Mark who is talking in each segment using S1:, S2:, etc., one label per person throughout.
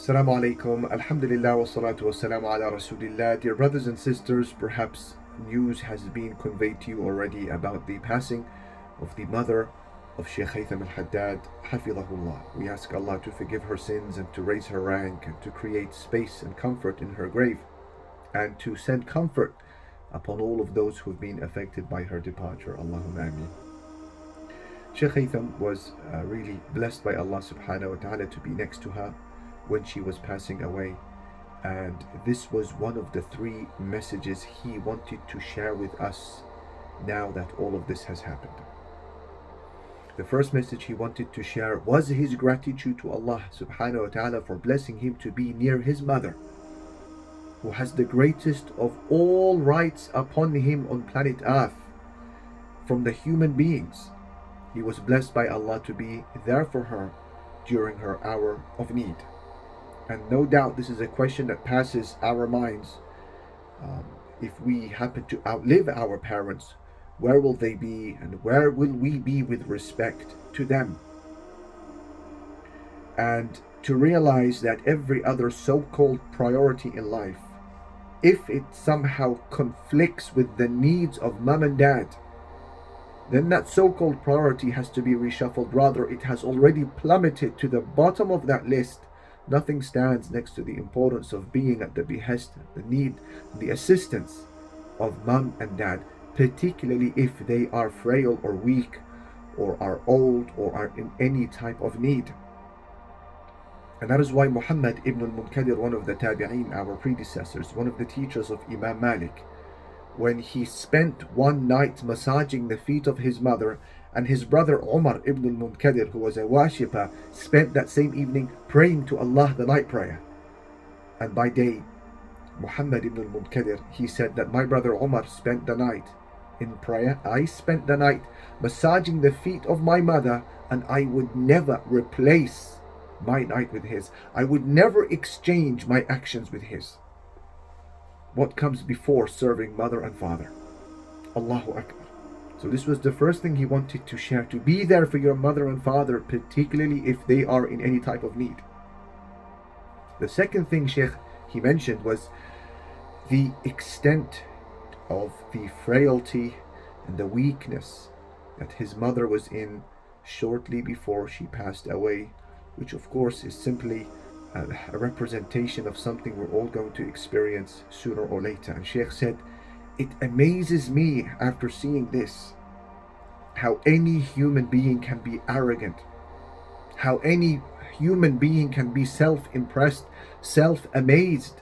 S1: Assalamu alaikum, alhamdulillah wa salatu wa salamu ala rasulillah. Dear brothers and sisters, perhaps news has been conveyed to you already about the passing of the mother of Shaykh Haitham al-Haddad, hafidhahullah. We ask Allah to forgive her sins and to raise her rank and to create space and comfort in her grave and to send comfort upon all of those who have been affected by her departure. Allahumma ameen. Shaykh Haitham was really blessed by Allah subhanahu wa ta'ala to be next to her when she was passing away, and this was one of the three messages he wanted to share with us now that all of this has happened. The first message he wanted to share was his gratitude to Allah subhanahu wa ta'ala for blessing him to be near his mother, who has the greatest of all rights upon him on planet Earth from the human beings. He was blessed by Allah to be there for her during her hour of need. And no doubt this is a question that passes our minds. If we happen to outlive our parents, where will they be and where will we be with respect to them? And to realize that every other so-called priority in life, if it somehow conflicts with the needs of mom and dad, then that so-called priority has to be reshuffled. Rather, it has already plummeted to the bottom of that list. Nothing stands next to the importance of being at the behest, the need, the assistance of mom and dad, particularly if they are frail or weak or are old or are in any type of need. And that is why Muhammad ibn al-Munkadir, one of the tabi'een, our predecessors, one of the teachers of Imam Malik, when he spent one night massaging the feet of his mother, and his brother Umar ibn al-Munkadir, who was a worshipper, spent that same evening praying to Allah the night prayer. And by day, Muhammad ibn al-Munkadir, he said that my brother Umar spent the night in prayer, I spent the night massaging the feet of my mother, and I would never replace my night with his. I would never exchange my actions with his. What comes before serving mother and father? Allahu Akbar. So this was the first thing he wanted to share, to be there for your mother and father, particularly if they are in any type of need. The second thing he mentioned was the extent of the frailty and the weakness that his mother was in shortly before she passed away, which of course is simply a representation of something we're all going to experience sooner or later. And Shaykh said, it amazes me after seeing this, how any human being can be arrogant, how any human being can be self-impressed, self-amazed,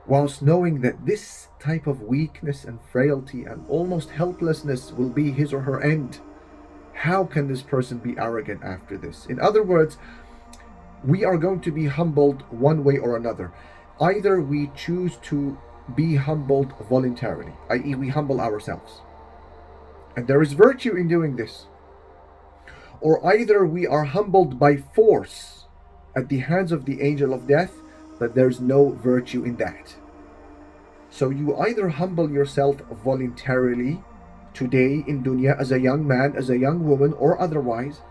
S1: whilst knowing that this type of weakness and frailty and almost helplessness will be his or her end. How can this person be arrogant after this? In other words, we are going to be humbled one way or another. Either we choose to be humbled voluntarily, i.e. we humble ourselves, and there is virtue in doing this, or either we are humbled by force at the hands of the angel of death, but there's no virtue in that. So you either humble yourself voluntarily today in dunya as a young man, as a young woman, or otherwise,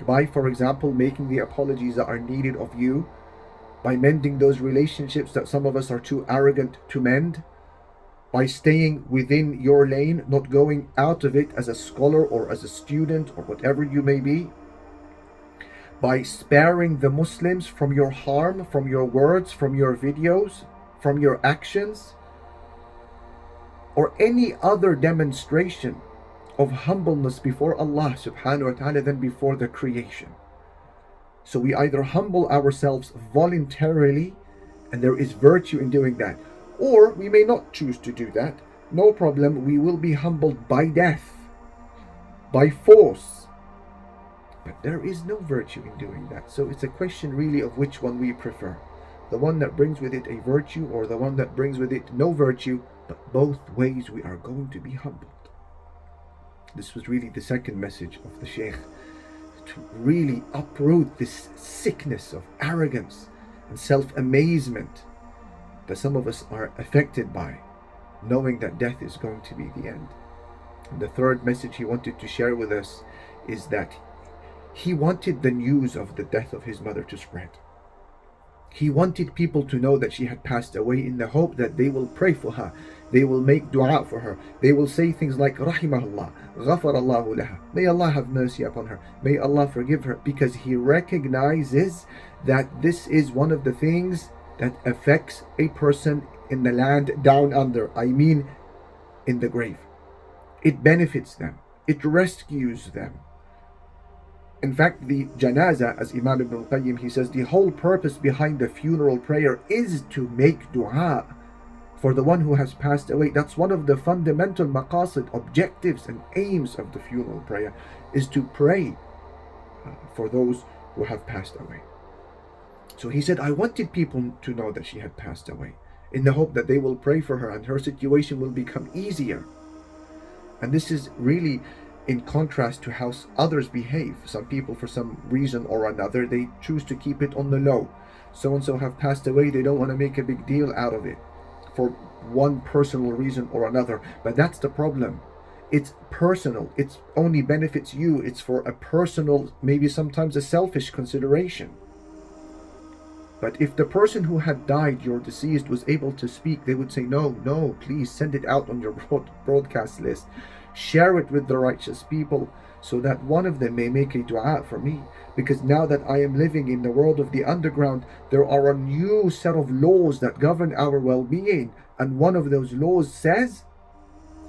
S1: by, for example, making the apologies that are needed of you, by mending those relationships that some of us are too arrogant to mend, by staying within your lane, not going out of it as a scholar or as a student or whatever you may be, by sparing the Muslims from your harm, from your words, from your videos, from your actions, or any other demonstration of humbleness before Allah subhanahu wa ta'ala than before the creation. So we either humble ourselves voluntarily, and there is virtue in doing that, or we may not choose to do that. No problem, we will be humbled by death, by force. But there is no virtue in doing that. So it's a question really of which one we prefer. The one that brings with it a virtue, or the one that brings with it no virtue, but both ways we are going to be humbled. This was really the second message of the Shaykh, to really uproot this sickness of arrogance and self-amazement that some of us are affected by, knowing that death is going to be the end. And the third message he wanted to share with us is that he wanted the news of the death of his mother to spread. He wanted people to know that she had passed away in the hope that they will pray for her, they will make dua for her, they will say things like Rahimahullah, Ghafarallahu laha, may Allah have mercy upon her, may Allah forgive her, because he recognizes that this is one of the things that affects a person in the land down under, I mean in the grave. It benefits them, it rescues them. In fact, the janaza, as Imam Ibn al-Qayyim, he says, the whole purpose behind the funeral prayer is to make dua for the one who has passed away. That's one of the fundamental maqasid, objectives and aims of the funeral prayer, is to pray for those who have passed away. So he said, I wanted people to know that she had passed away, in the hope that they will pray for her and her situation will become easier. And this is really in contrast to how others behave. Some people, for some reason or another, they choose to keep it on the low. So-and-so have passed away, they don't want to make a big deal out of it for one personal reason or another. But that's the problem. It's personal. It only benefits you. It's for a personal, maybe sometimes a selfish consideration. But if the person who had died, your deceased, was able to speak, they would say, no, please send it out on your broadcast list. Share it with the righteous people so that one of them may make a dua for me. Because now that I am living in the world of the underground, there are a new set of laws that govern our well-being. And one of those laws says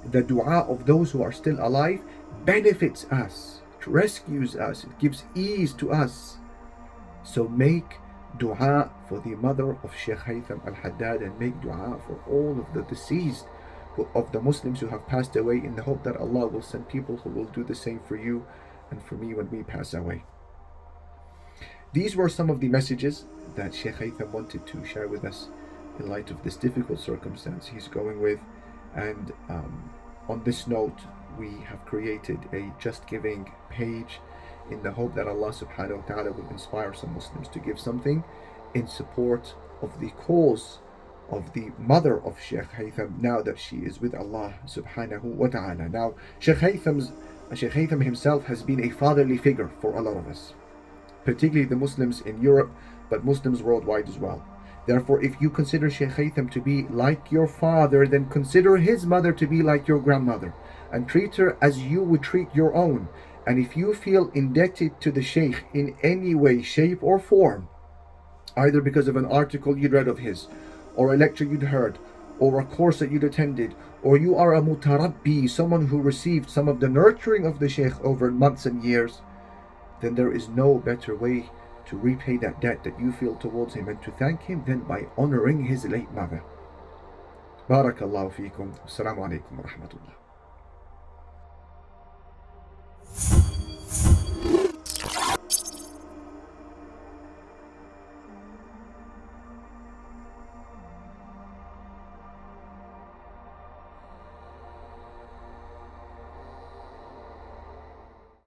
S1: the dua of those who are still alive benefits us, it rescues us, it gives ease to us. So make dua for the mother of Shaykh Haitham al-Haddad, and make dua for all of the deceased of the Muslims who have passed away, in the hope that Allah will send people who will do the same for you and for me when we pass away. These were some of the messages that Shaykh Haitham wanted to share with us in light of this difficult circumstance he's going with. And on this note, we have created a Just Giving page in the hope that Allah subhanahu wa ta'ala will inspire some Muslims to give something in support of the cause of the mother of Shaykh Haitham, now that she is with Allah subhanahu wa ta'ala. Now, Shaykh Haitham himself has been a fatherly figure for a lot of us, particularly the Muslims in Europe, but Muslims worldwide as well. Therefore, if you consider Shaykh Haitham to be like your father, then consider his mother to be like your grandmother, and treat her as you would treat your own. And if you feel indebted to the Shaykh in any way, shape or form, either because of an article you read of his, or a lecture you'd heard, or a course that you'd attended, or you are a mutarabbi, someone who received some of the nurturing of the Shaykh over months and years, then there is no better way to repay that debt that you feel towards him and to thank him than by honoring his late mother. Barakallahu feekum. Assalamu alaikum wa rahmatullah.